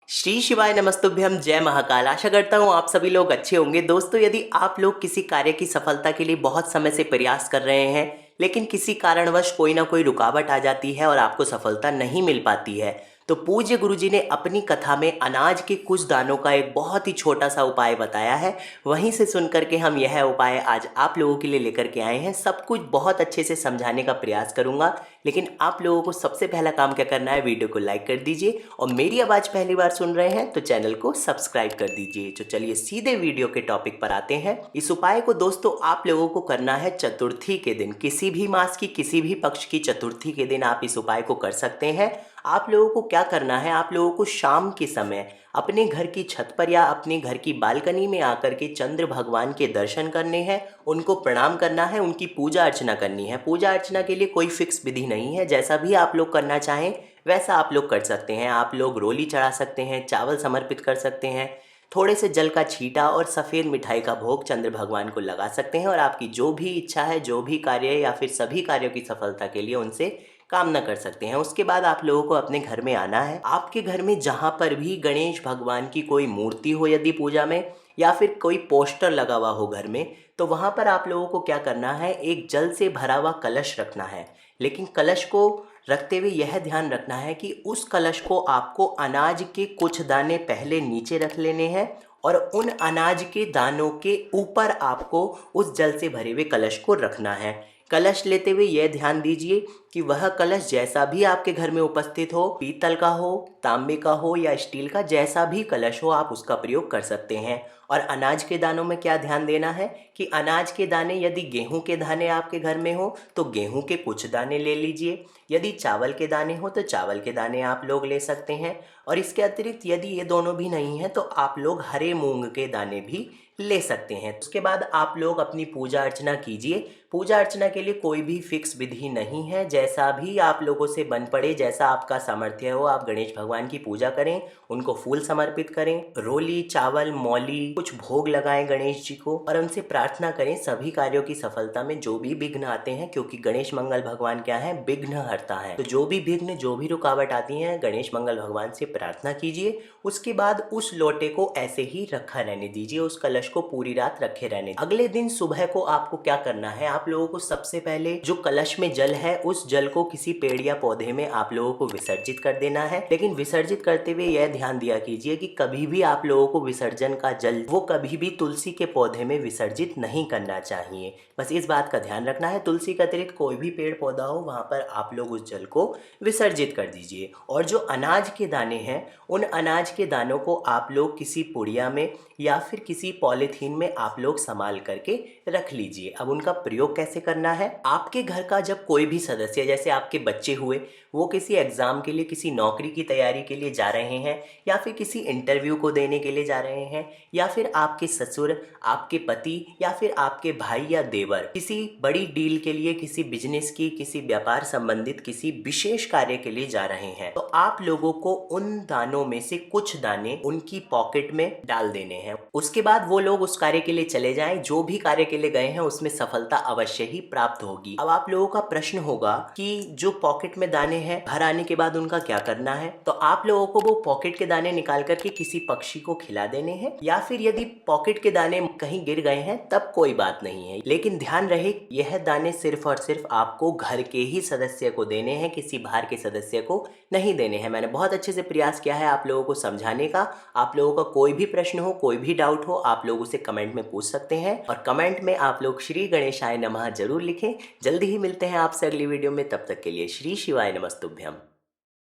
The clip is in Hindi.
श्री शिवाय नमस्तुभ्यम। जय महाकाल। आशा करता हूँ आप सभी लोग अच्छे होंगे। दोस्तों, यदि आप लोग किसी कार्य की सफलता के लिए बहुत समय से प्रयास कर रहे हैं, लेकिन किसी कारणवश कोई ना कोई रुकावट आ जाती है और आपको सफलता नहीं मिल पाती है, तो पूज्य गुरुजी ने अपनी कथा में अनाज के कुछ दानों का एक बहुत ही छोटा सा उपाय बताया है। वहीं से सुन करके हम यह उपाय आज आप लोगों के लिए लेकर के आए हैं। सब कुछ बहुत अच्छे से समझाने का प्रयास करूंगा, लेकिन आप लोगों को सबसे पहला काम क्या करना है, वीडियो को लाइक कर दीजिए और मेरी आवाज़ पहली बार सुन रहे हैं तो चैनल को सब्सक्राइब कर दीजिए। तो चलिए सीधे वीडियो के टॉपिक पर आते हैं। इस उपाय को दोस्तों आप लोगों को करना है चतुर्थी के दिन। किसी भी मास की किसी भी पक्ष की चतुर्थी के दिन आप इस उपाय को कर सकते हैं। आप लोगों को क्या करना है, आप लोगों को शाम के समय अपने घर की छत पर या अपने घर की बालकनी में आकर के चंद्र भगवान के दर्शन करने हैं, उनको प्रणाम करना है, उनकी पूजा अर्चना करनी है। पूजा अर्चना के लिए कोई फिक्स विधि नहीं है, जैसा भी आप लोग करना चाहें वैसा आप लोग कर सकते हैं। आप लोग रोली चढ़ा सकते हैं, चावल समर्पित कर सकते हैं, थोड़े से जल का छींटा और सफ़ेद मिठाई का भोग चंद्र भगवान को लगा सकते हैं और आपकी जो भी इच्छा है, जो भी कार्य या फिर सभी कार्यों की सफलता के लिए उनसे कामना कर सकते हैं। उसके बाद आप लोगों को अपने घर में आना है। आपके घर में जहाँ पर भी गणेश भगवान की कोई मूर्ति हो, यदि पूजा में, या फिर कोई पोस्टर लगा हुआ हो घर में, तो वहाँ पर आप लोगों को क्या करना है, एक जल से भरा हुआ कलश रखना है। लेकिन कलश को रखते हुए यह ध्यान रखना है कि उस कलश को आपको अनाज के कुछ दाने पहले नीचे रख लेने हैं और उन अनाज के दानों के ऊपर आपको उस जल से भरे हुए कलश को रखना है। कलश लेते हुए यह ध्यान दीजिए कि वह कलश जैसा भी आपके घर में उपस्थित हो, पीतल का हो, तांबे का हो या स्टील का, जैसा भी कलश हो आप उसका प्रयोग कर सकते हैं। और अनाज के दानों में क्या ध्यान देना है कि अनाज के दाने, यदि गेहूं के दाने आपके घर में हो तो गेहूं के कुछ दाने ले लीजिए, यदि चावल के दाने हो तो चावल के दाने आप लोग ले सकते हैं। और इसके अतिरिक्त यदि ये दोनों भी नहीं है तो आप लोग हरे मूंग के दाने भी ले सकते हैं। उसके बाद आप लोग अपनी पूजा अर्चना कीजिए। पूजा अर्चना के लिए कोई भी फिक्स विधि नहीं है, जैसा भी आप लोगों से बन पड़े, जैसा आपका सामर्थ्य हो, आप गणेश भगवान की पूजा करें, उनको फूल समर्पित करें, रोली, चावल, मौली कुछ भोग लगाएं गणेश जी को और उनसे प्रार्थना करें सभी कार्यों की सफलता में जो भी विघ्न आते हैं, क्योंकि गणेश मंगल भगवान क्या है, विघ्न हरता है। तो जो भी विघ्न, जो भी रुकावट आती है, गणेश मंगल भगवान से प्रार्थना कीजिए। उसके बाद उस लोटे को ऐसे ही रखा रहने दीजिए, उस कलश को पूरी रात रखे रहने। अगले दिन सुबह को आपको क्या करना है, आप लोगों को सबसे पहले जो कलश में जल है उस जल को किसी पेड़ या पौधे में आप लोगों को विसर्जित कर देना है। लेकिन विसर्जित करते हुए यह ध्यान दिया कीजिए कि कभी भी आप लोगों को विसर्जन का जल वो कभी भी तुलसी के पौधे में विसर्जित नहीं करना चाहिए। बस इस बात का ध्यान रखना है। तुलसी के अतिरिक्त कोई भी पेड़ पौधा हो वहाँ पर आप लोग उस जल को विसर्जित कर दीजिए। और जो अनाज के दाने हैं, उन अनाज के दानों को आप लोग किसी पुड़िया में या फिर किसी पॉलीथीन में आप लोग संभाल करके रख लीजिए। अब उनका प्रयोग कैसे करना है, आपके घर का जब कोई भी सदस्य, जैसे आपके बच्चे हुए, वो किसी एग्ज़ाम के लिए, किसी नौकरी की तैयारी के लिए जा रहे हैं, या फिर किसी इंटरव्यू को देने के लिए जा रहे हैं, या फिर आपके ससुर, आपके पति या फिर आपके भाई या देवर किसी बड़ी डील के लिए, किसी बिजनेस की, किसी व्यापार संबंधित किसी विशेष कार्य के लिए जा रहे हैं, तो आप लोगों को उन दानों में से कुछ दाने उनकी पॉकेट में डाल देने हैं। उसके बाद वो लोग उस कार्य के लिए चले जाएं, जो भी कार्य के लिए गए हैं उसमें सफलता अवश्य ही प्राप्त होगी। अब आप लोगों का प्रश्न होगा कि जो पॉकेट में दाने हैं, घर आने के बाद उनका क्या करना है, तो आप लोगों को वो पॉकेट के दाने निकाल करके किसी पक्षी को खिला देने हैं, या फिर यदि पॉकेट के दाने कहीं गिर गए हैं तब कोई बात नहीं है। लेकिन ध्यान रहे, यह दाने सिर्फ और सिर्फ आपको घर के ही सदस्य को देने हैं, किसी बाहर के सदस्य को नहीं देने हैं। मैंने बहुत अच्छे से प्रयास किया है आप लोगों को समझाने का। आप लोगों का कोई भी प्रश्न हो, कोई भी डाउट हो, आप लोग उसे कमेंट में पूछ सकते हैं और कमेंट में आप लोग श्री गणेशाय नमः जरूर लिखें। जल्दी ही मिलते हैं आपसे अगली वीडियो में, तब तक के लिए श्री शिवाय नमस्तुभ्यम।